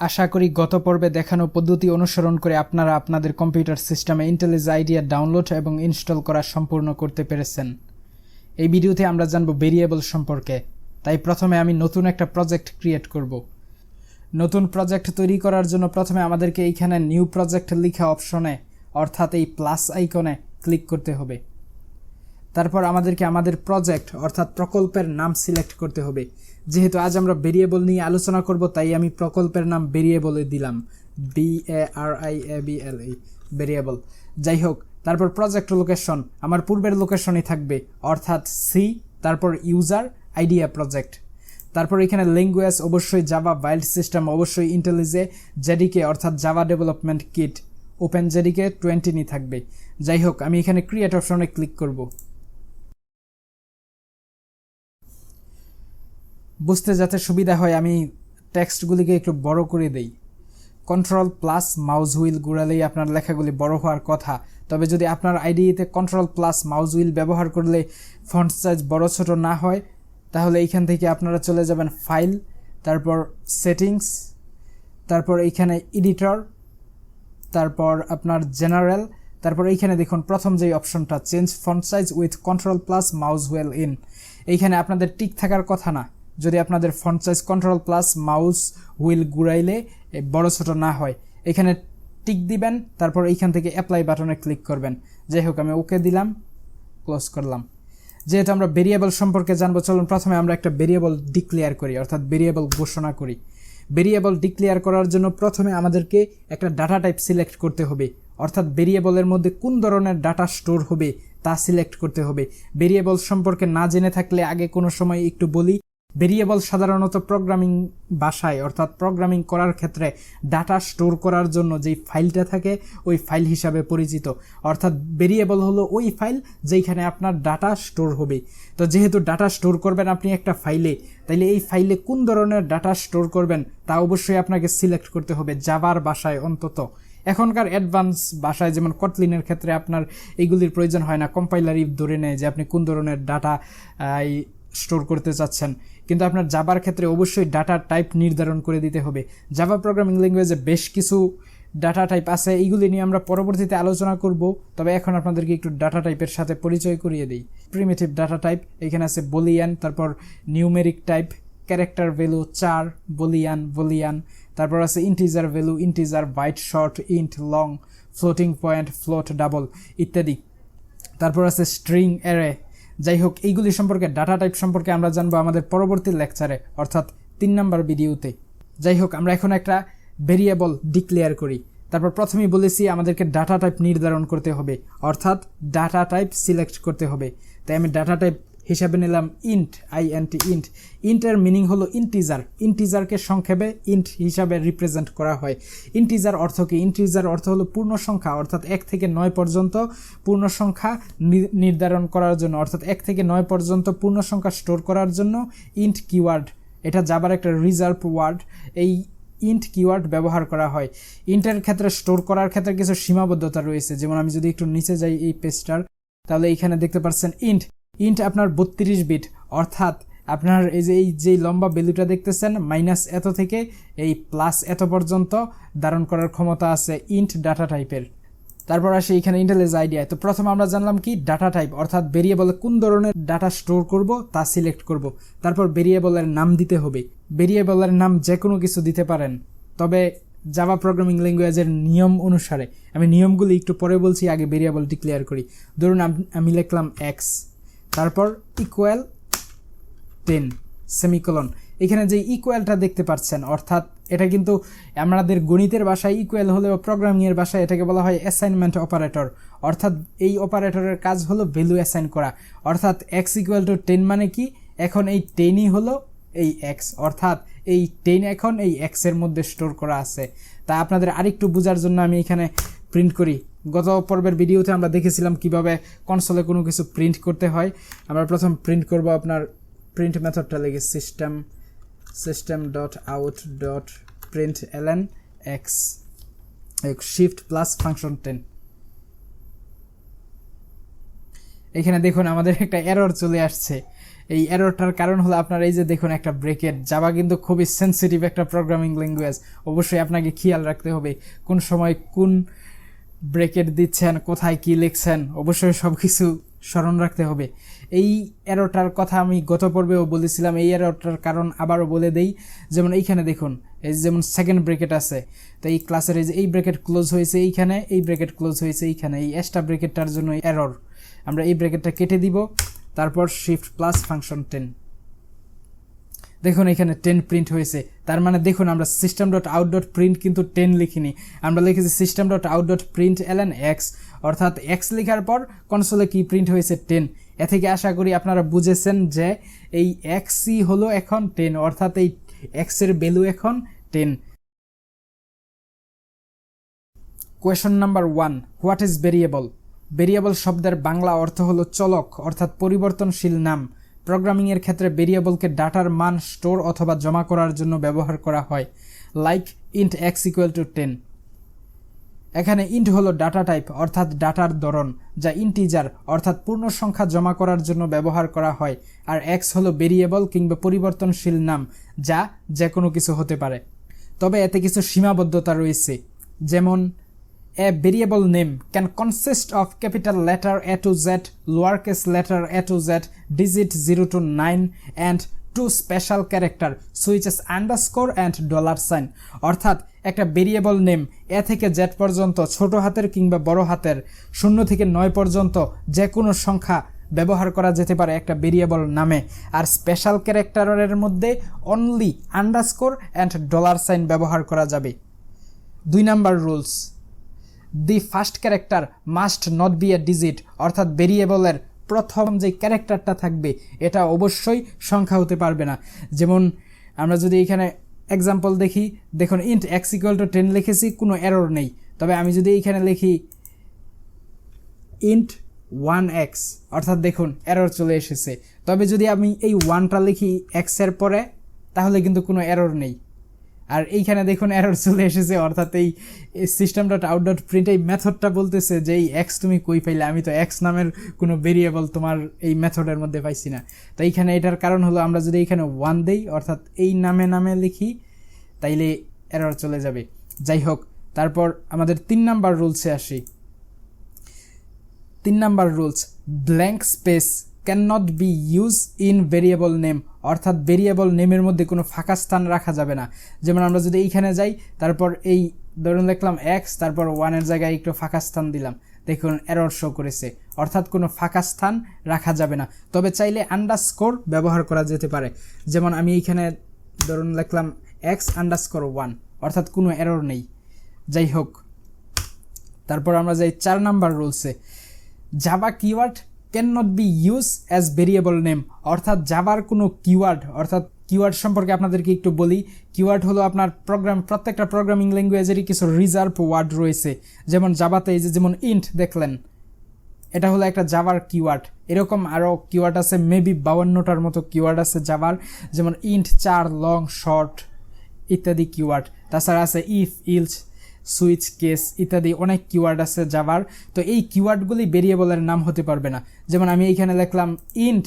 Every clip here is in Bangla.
আশা করি গত পর্বে দেখানো পদ্ধতি অনুসরণ করে আপনারা আপনাদের কম্পিউটার সিস্টেমে ইন্টেলিজ আইডিয়া ডাউনলোড এবং ইনস্টল করা সম্পূর্ণ করতে পেরেছেন। এই ভিডিওতে আমরা জানব ভেরিয়েবল সম্পর্কে। তাই প্রথমে আমি নতুন একটা প্রজেক্ট ক্রিয়েট করব। নতুন প্রজেক্ট তৈরি করার জন্য প্রথমে আমাদেরকে এইখানে নিউ প্রজেক্ট লেখা অপশনে অর্থাৎ এই প্লাস আইকনে ক্লিক করতে হবে। তারপর আমাদেরকে আমাদের প্রজেক্ট অর্থাৎ প্রকল্পের নাম সিলেক্ট করতে হবে। যেহেতু আজ আমরা ভেরিয়েবল নিয়ে আলোচনা করব তাই আমি প্রকল্পের নাম ভেরিয়েবলে দিলাম, BARIABLE ভেরিয়েবল। যাই হোক, তারপর প্রজেক্ট লোকেশন আমার পূর্বের লোকেশনই থাকবে অর্থাৎ সি, তারপর ইউজার আইডিয়া প্রজেক্ট। তারপর এখানে ল্যাঙ্গুয়েজ অবশ্যই জাভা, বাইল্ড সিস্টেম অবশ্যই ইন্টেলিজে, জেডিকে অর্থাৎ Java development kit, open JDK 20 থাকবে। যাই হোক, আমি এখানে ক্রিয়েট অপশনে ক্লিক করব। বুঝতে যাতে সুবিধা হয় আমি টেক্সটগুলিকে একটু বড় করে দেই। কন্ট্রোল প্লাস মাউস হুইল ঘোরালেই আপনার লেখাগুলি বড় হওয়ার কথা। তবে যদি আপনার আইডিতে কন্ট্রোল প্লাস মাউস হুইল ব্যবহার করলে ফন্ট সাইজ বড় ছোট না হয়, তাহলে এইখান থেকে আপনারা চলে যাবেন ফাইল, তারপর সেটিংস, তারপর এইখানে এডিটর, তারপর আপনার জেনারেল, তারপর এইখানে দেখুন প্রথম যেই অপশনটা change font size with control plus mouse wheel in, এইখানে আপনাদের টিক থাকার কথা না যদি আপনাদের font size control plus mouse wheel ঘুরাইলে বড় ছোট না হয়। এখানে টিক দিবেন, তারপর এইখান থেকে অ্যাপ্লাই বাটনে ক্লিক করবেন। যাই হোক, আমি ওকে দিলাম, ক্লোজ করলাম। যেহেতু আমরা ভেরিয়েবল সম্পর্কে জানবো, চলুন প্রথমে আমরা একটা ভেরিয়েবল ডিক্লেয়ার করি অর্থাৎ ভেরিয়েবল ঘোষণা করি। ভেরিয়েবল ডিক্লেয়ার করার জন্য প্রথমে আমাদেরকে একটা ডাটা টাইপ সিলেক্ট করতে হবে, অর্থাৎ ভেরিয়েবলের মধ্যে কোন ধরনের ডাটা স্টোর হবে তা সিলেক্ট করতে হবে। ভেরিয়েবল সম্পর্কে না জেনে থাকলে আগে কোনো সময় একটু বলি। ভেরিয়েবল সাধারণত প্রোগ্রামিং ভাষায় অর্থাৎ প্রোগ্রামিং করার ক্ষেত্রে ডাটা স্টোর করার জন্য যেই ফাইলটা থাকে ওই ফাইল হিসাবে পরিচিত। অর্থাৎ ভেরিয়েবল হলো ওই ফাইল যেখানে আপনার ডাটা স্টোর হবে। তো যেহেতু ডাটা স্টোর করবেন আপনি একটা ফাইলে, তাইলে এই ফাইলে কোন ধরনের ডাটা স্টোর করবেন তা অবশ্যই আপনাকে সিলেক্ট করতে হবে জাভার ভাষায় অন্তত। এখনকার অ্যাডভান্স ভাষায় যেমন কটলিনের ক্ষেত্রে আপনার এইগুলির প্রয়োজন হয় না, কম্পাইলারই ধরে নেয় যে আপনি কোন ধরনের ডাটা স্টোর করতে চাচ্ছেন। কিন্তু আপনার জাভার ক্ষেত্রে অবশ্যই ডাটা টাইপ নির্ধারণ করে দিতে হবে। জাভা প্রোগ্রামিং ল্যাঙ্গুয়েজে বেশ কিছু ডাটা টাইপ আছে, এইগুলি নিয়ে আমরা পরবর্তীতে আলোচনা করব। তবে এখন আপনাদেরকে একটু ডাটা টাইপের সাথে পরিচয় করিয়ে দিই। প্রিমিটিভ ডাটা টাইপ এখানে আছে বুলিয়ান, তারপর numeric type, character value 4, Boolean, তারপর আছে integer value, integer, byte, short, int, long, floating point, float, double ইত্যাদি। তারপর আছে স্ট্রিং, অ্যারে। যাই হোক, এইগুলি সম্পর্কে ডাটা টাইপ সম্পর্কে আমরা জানবো আমাদের পরবর্তী লেকচারে অর্থাৎ 3 নম্বর ভিডিওতে। যাই হোক, আমরা এখন একটা ভেরিয়েবল ডিক্লেয়ার করি। তারপর প্রথমেই বলেছি আমাদেরকে ডাটা টাইপ নির্ধারণ করতে হবে অর্থাৎ ডাটা টাইপ সিলেক্ট করতে হবে। তাই আমি ডাটা টাইপ হিসাবে নিলাম ইন্ট, ইন্ট। ইন্টের মিনিং হলো ইন্টিজার। ইন্টিজারকে সংক্ষেপে ইন্ট হিসাবে রিপ্রেজেন্ট করা হয়। ইন্টিজার অর্থ কি? ইন্টিজার অর্থ হলো পূর্ণ সংখ্যা অর্থাৎ 1 থেকে 9 পর্যন্ত পূর্ণ সংখ্যা নির্ধারণ করার জন্য অর্থাৎ 1 থেকে 9 পর্যন্ত পূর্ণ সংখ্যা স্টোর করার জন্য ইন্ট কিওয়ার্ড, এটা জাভার একটা রিজার্ভ ওয়ার্ড, এই ইন্ট কিওয়ার্ড ব্যবহার করা হয়। ইন্টের ক্ষেত্রে স্টোর করার ক্ষেত্রে কিছু সীমাবদ্ধতা রয়েছে। যেমন আমি যদি একটু নিচে যাই এই পেজটার, তাহলে এইখানে দেখতে পাচ্ছেন ইন্ট আপনার 32 বিট অর্থাৎ আপনার এই যে লম্বা ভ্যালুটা দেখতেছেন মাইনাস এত থেকে এই প্লাস এত পর্যন্ত ধারণ করার ক্ষমতা আছে ইন্ট ডাটা টাইপের। তারপর আসে এখানে ইন্টেলিজ আইডিয়া। তো প্রথমে আমরা জানলাম কি ডাটা টাইপ অর্থাৎ ভেরিয়েবলে কোন ধরনের ডাটা স্টোর করব তা সিলেক্ট করব। তারপর ভেরিয়েবলের নাম দিতে হবে। ভেরিয়েবলের নাম যে কোনো কিছু দিতে পারেন, তবে জাভা প্রোগ্রামিং ল্যাঙ্গুয়েজের নিয়ম অনুসারে, আমি নিয়মগুলি একটু পরে বলছি, আগে ভেরিয়েবল ডিক্লেয়ার করি। ধরুন আমি লিখলাম এক্স, তারপর ইকুয়াল 10 সেমিকোলন। এখানে যে ইকুয়ালটা দেখতে পাচ্ছেন অর্থাৎ এটা কিন্তু আমাদের গণিতের ভাষায় ইকুয়াল হলেও প্রোগ্রামিংয়ের ভাষায় এটাকে বলা হয় অ্যাসাইনমেন্ট অপারেটর। অর্থাৎ এই অপারেটরের কাজ হলো ভ্যালু অ্যাসাইন করা। অর্থাৎ এক্স ইকুয়াল টু 10 মানে কি? এখন এই 10ই হলো এই এক্স, অর্থাৎ এই 10 এখন এই এক্সের মধ্যে স্টোর করা আছে। তা আপনাদের আরেকটু বোঝার জন্য আমি এখানে প্রিন্ট করি। গত পর্বের ভিডিওতে আমরা দেখেছিলাম কিভাবে কনসোলে কোনো কিছু প্রিন্ট করতে হয়। আমরা প্রথম প্রিন্ট করব আপনার প্রিন্ট মেথডটা লিখে system.out.println x shift plus function 10। এখানে দেখুন আমাদের একটা এরর চলে আসছে। এই এররটার কারণ হলো আপনার এই যে দেখুন একটা ব্রেকেট, জাভা কিন্তু খুবই সেন্সিটিভ একটা প্রোগ্রামিং ল্যাঙ্গুয়েজ, অবশ্যই আপনাকে খেয়াল রাখতে হবে কোন সময় কোন ব্রেকেট দিচ্ছেন, কোথায় কি লিখছেন, অবশ্যই সব কিছু স্মরণ রাখতে হবে। এই এররটার কথা আমি গত পর্বেও বলেছিলাম, এই এররটার কারণ আবারও বলে দেই। যেমন এইখানে দেখুন এই যেমন সেকেন্ড ব্রেকেট আছে, তো এই ক্লাসের এই যে এই ব্রেকেট ক্লোজ হয়েছে এইখানে, এই ব্রেকেট ক্লোজ হয়েছে এইখানে, এই এক্সট্রা ব্রেকেটটার জন্য এরর। আমরা এই ব্রেকেটটা কেটে দিব, তারপর শিফট প্লাস ফাংশন 10, দেখুন এখানে 10 প্রিন্ট হয়েছে। তার মানে দেখুন আমরা system dot out dot print কিন্তু 10 লিখিনি, আমরা লিখেছি system dot out dot print LN x, অর্থাৎ এক্স লেখার পর কনসোলে কি প্রিন্ট হয়েছে 10। এ থেকে আশা করি আপনারা বুঝেছেন যে এই এক্সই হলো এখন 10, অর্থাৎ এই এক্সের ভ্যালু এখন 10। Question number 1, what is variable? Variable শব্দের বাংলা অর্থ হলো চলক, অর্থাৎ পরিবর্তনশীল নাম। প্রোগ্রামিংয়ের ক্ষেত্রে ভেরিয়েবলকে ডাটার মান স্টোর অথবা জমা করার জন্য ব্যবহার করা হয়, like int x equal to 10। এখানে ইন্ট হলো ডাটা টাইপ, অর্থাৎ ডাটার ধরন, যা ইন্টিজার অর্থাৎ পূর্ণ সংখ্যা জমা করার জন্য ব্যবহার করা হয়, আর এক্স হলো ভেরিয়েবল কিংবা পরিবর্তনশীল নাম, যা যে কোনো কিছু হতে পারে। তবে এতে কিছু সীমাবদ্ধতা রয়েছে, যেমন a variable name can consist of capital letter A to Z, lowercase letter A to Z, digit 0 to 9 and two special character such as underscore and $sign। অর্থাৎ একটা ভেরিয়েবল নেম এ থেকে জেড পর্যন্ত ছোট হাতের কিংবা বড় হাতের 0 থেকে 9 পর্যন্ত যে কোনো সংখ্যা ব্যবহার করা যেতে পারে একটা ভেরিয়েবল নামে, আর স্পেশাল ক্যারেক্টারের মধ্যে অনলি আন্ডারস্কোর অ্যান্ড $সাইন ব্যবহার করা যাবে। 2 number rules, the first character must not be a digit, অর্থাৎ ভেরিয়েবলের প্রথম যে ক্যারেক্টারটা থাকবে এটা অবশ্যই সংখ্যা হতে পারবে না। যেমন আমরা যদি এখানে এক্সাম্পল দেখি, দেখুন ইন্ট এক্স ইকুয়াল টু 10 লিখেছি, কোনো এরর নেই। তবে আমি যদি এইখানে লিখি ইন্ট 1x, অর্থাৎ দেখুন এরর চলে এসেছে। তবে যদি আমি এই 1টা লিখি এক্সের পরে, তাহলে কিন্তু কোনো এরর নেই। আর এইখানে দেখুন এরর চলে এসেছে, অর্থাৎ এই system dot out dot print এই মেথডটা বলতেছে যে এই এক্স তুমি কই পাইলে, আমি তো এক্স নামের কোনো ভেরিয়েবল তোমার এই মেথডের মধ্যে পাইছি না। তো এইখানে এটার কারণ হলো আমরা যদি এইখানে 1 দেই, অর্থাৎ এই নামে নামে লিখি, তাইলে এরর চলে যাবে। যাই হোক, তারপর আমাদের 3 নাম্বার রুলসে আসি। 3 number rules, blank space can not be use in variable name, অর্থাৎ ভেরিয়েবল নেমের মধ্যে কোনো ফাঁকা স্থান রাখা যাবে না। যেমন আমরা যদি এইখানে যাই, তারপর এই ধরুন লিখলাম এক্স, তারপর 1-এর জায়গায় একটু ফাঁকা স্থান দিলাম, দেখুন এরর শো করেছে, অর্থাৎ কোনো ফাঁকা স্থান রাখা যাবে না। তবে চাইলে আন্ডারস্কোর ব্যবহার করা যেতে পারে। যেমন আমি এইখানে ধরুন লিখলাম এক্স আন্ডারস্কোর 1, অর্থাৎ কোনো এরর নেই। যাই হোক, তারপর আমরা যাই 4 নাম্বার রুলসে, Java keyword can not be use as variable name, অর্থাৎ জাভার কোনো কিওয়ার্ড, অর্থাৎ কিওয়ার্ড সম্পর্কে আপনাদেরকে একটু বলি। কিওয়ার্ড হলো আপনার প্রত্যেকটা প্রোগ্রামিং ল্যাঙ্গুয়েজেরই কিছু রিজার্ভ ওয়ার্ড রয়েছে। যেমন জাভাতে এই যে যেমন ইন্ট দেখলেন, এটা হলো একটা জাভার কিওয়ার্ড। এরকম আরও কিওয়ার্ড আছে, মেবি 52টার মতো কিওয়ার্ড আছে জাভার, যেমন ইন্ট, চার, লং, শর্ট ইত্যাদি কিওয়ার্ড। তাছাড়া আছে ইফ, ইলস, সুইচ, কেস ইত্যাদি অনেক কিওয়ার্ড আছে জাভার। তো এই কিওয়ার্ডগুলি ভেরিয়েবলের নাম হতে পারবে না। যেমন আমি এইখানে লিখলাম ইন্ট,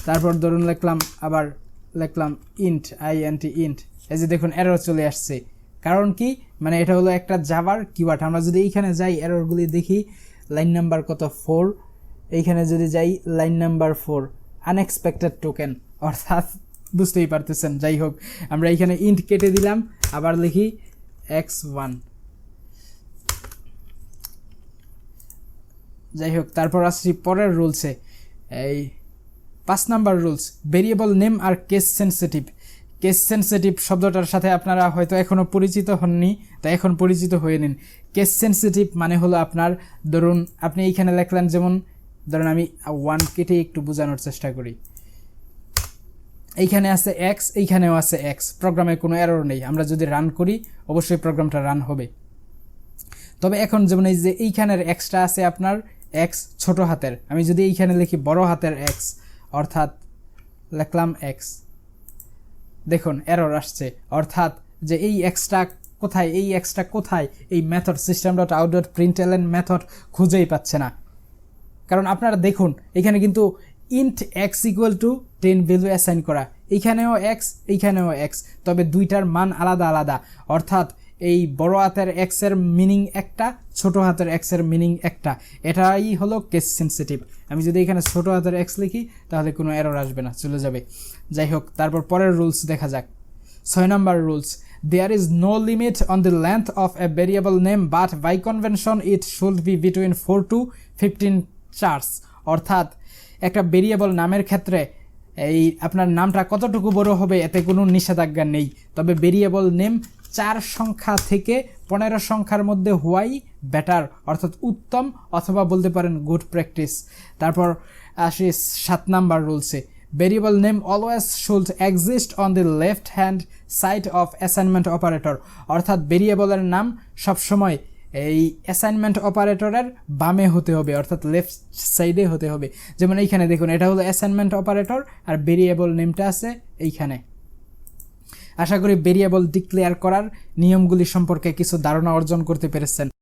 তারপর ধরুন লিখলাম আবার লিখলাম ইন্ট, ইন্ট, এই যে দেখুন এরর চলে আসছে। কারণ কি, মানে এটা হলো একটা জাভার কিওয়ার্ড। আমরা যদি এইখানে যাই এররগুলি দেখি, লাইন নাম্বার কত 4, এইখানে যদি যাই লাইন নাম্বার 4, আনএক্সপেক্টেড টোকেন, অর্থাৎ বুঝতেই পারতেছেন। যাই হোক, আমরা এইখানে ইন্ট কেটে দিলাম, আবার লিখি x1। যাই হোক, তারপর আসছি পরের রুলসে। এই 5 নাম্বার রুলস, ভেরিয়েবল নেম আর কেস সেন্সিটিভ। কেস সেন্সিটিভ শব্দটার সাথে আপনারা হয়তো এখনও পরিচিত হননি, তাই এখন পরিচিত হয়ে নিন। কেস সেন্সিটিভ মানে হলো আপনার ধরুন আপনি এইখানে লিখলেন, যেমন ধরুন আমি 1 কেটে একটু বোঝানোর চেষ্টা করি। এইখানে আছে এক্স, এইখানেও আছে এক্স, প্রোগ্রামে কোনো এরর নেই। আমরা যদি রান করি অবশ্যই প্রোগ্রামটা রান হবে। তবে এখন যেমন এই যে এইখানের এক্সটা আছে আপনার এক্স ছোট হাতের, আমি যদি এইখানে লিখি বড় হাতের এক্স, অর্থাৎ লিখলাম এক্স, দেখুন এরর আসছে। অর্থাৎ যে এই এক্সটা কোথায়, এই এক্সটা কোথায়, এই method system dot out dot প্রিন্টএলএন method খুঁজেই পাচ্ছে না। কারণ আপনারা দেখুন এখানে কিন্তু int x equal to 10 value assign করা, এইখানেও এক্স এইখানেও এক্স, তবে দুইটার মান আলাদা আলাদা, অর্থাৎ এই বড় হাতের এক্স এর মিনিং একটা, ছোট হাতের এক্স এর মিনিং একটা। এটাই হলো কেস সেন্সিটিভ। আমি যদি এখানে ছোট হাতের এক্স লিখি তাহলে কোনো এরর আসবে না, চলে যাবে। যাই হোক, তারপর পরের রুলস দেখা যাক। 6 নম্বর rules, there is no limit on the length of a variable name but by convention it should be between 4 to 15 characters। অর্থাৎ একটা ভেরিয়েবল নামের ক্ষেত্রে এই আপনার নামটা কতটুকু বড় হবে এতে কোনো নিষেধাজ্ঞা নেই, তবে ভেরিয়েবল নেম 4 সংখ্যা থেকে 15 সংখ্যার মধ্যে হওয়াই বেটার, অর্থাৎ উত্তম, অথবা বলতে পারেন গুড প্র্যাকটিস। তারপর আসি 7 নাম্বার রুলসে, variable name always should exist on the left hand side of assignment operator. অর্থাৎ ভেরিয়েবলের নাম সবসময় এই অ্যাসাইনমেন্ট অপারেটরের বামে হতে হবে, অর্থাৎ লেফট সাইডে হতে হবে। যেমন এইখানে দেখুন, এটা হলো অ্যাসাইনমেন্ট অপারেটর আর ভেরিয়েবল নেমটা আছে এইখানে। আশা করি ভেরিয়েবল ডিক্লেয়ার করার নিয়মগুলি সম্পর্কে কিছু ধারণা অর্জন করতে পেরেছেন।